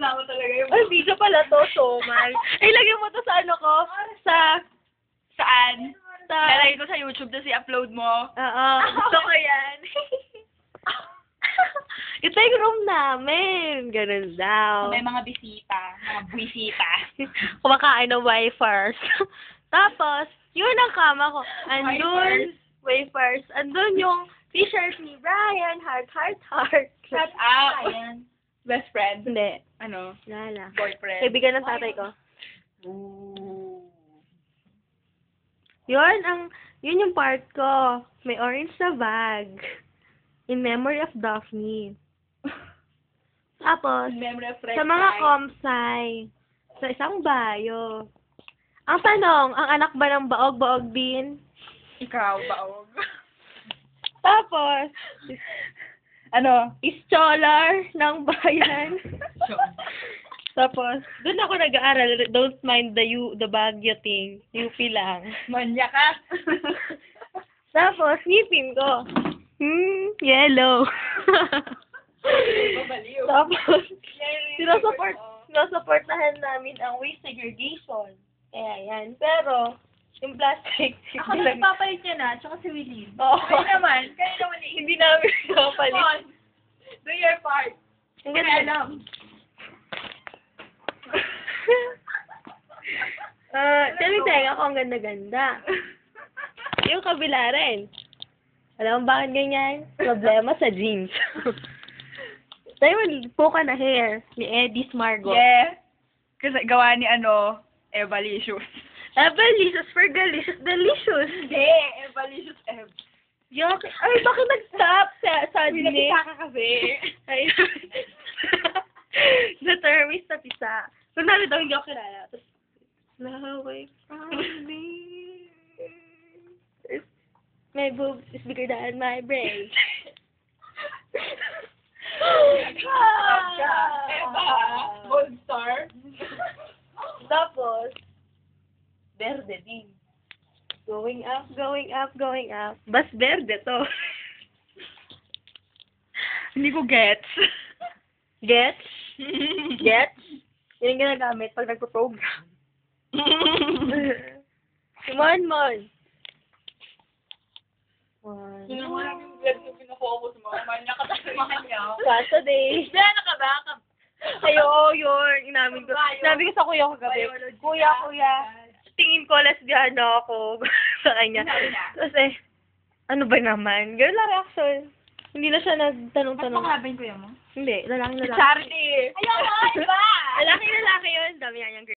Sinama talaga yung... Ay, video pala to, Somal. Ay, lagyan mo to sa ano ko? Saan? Sa... Lalagay ko sa YouTube, tapos i-upload mo. Oo, gusto ko yan. Ito yung room namin. Ganun daw. May mga bisita, mga buwisita. Kumakain ng wafers. Tapos, yun ang kama ko. Andun, wafers. Andun yung t-shirt ni Brian, heart. Shut up! Best friend? Hindi. Ano? Lala. Boyfriend? Kaibigan ng tatay ko. Ooh. Yun yung part ko. May orange na bag. In memory of Daphne. Tapos, Memory of Fred sa mga Kai. komsay, sa isang bayo. Ang tanong, ang anak ba ng baog din? Ikaw, baog. Tapos, Ano? scholar ng bayan. Tapos, doon ako nag-aaral. Don't mind the Baguio thing. UP lang. Manya ka. Tapos, ngipin ko. Yellow. Babaliw. Tapos, sinusuportahan namin ang waste segregation. Kaya yan. Pero, yung plastic, Ako na papalit niya na, tsaka si Willie. Oo. Kayo naman Hindi namin napalit. Come on. Do your part. Ang Hindi ganda. alam. Sabi tenga ko ang ganda-ganda. Yung kabila rin. Alam mo bakit ganyan? Problema sa jeans. Tayo puka na hair ni Eddie Smargo. Yeah. Kasi gawa ni Evalicious. Delicious for delicious. Hindi, Evalicious Ev. Yuck. Ay, bakit nag-stop sa Pinapisa dinig? ka kasi. Ay, the term is tapisa. Kung daw hindi ako kilala. Tapos, away from me. My boobs is bigger than my brain. Eva, Gold Star. Tapos, verde din. Going up. Bas verde to. Hindi ko gets. Gets? Gets? Yan ang ginagamit pag nagpo-program. Mon. Sino mo lang yung vlog yung pinafocus mo? Manya ka talaga sa kanya. Saturday. Diyan ka ba? Ay, oo, yun. Inamin ko. Sinabi ko sa kuya ko gabi. Kuya. Tingin ko lesbiana ako sa kanya. Kasi, ano ba naman? Girl na reaction. Hindi na siya nagtanong-tanong. Ba't makalabay ko yan mo? Hindi, lalaki. Charity! Ayaw mo, iba! Lalaki yun. Dami yan yung girl.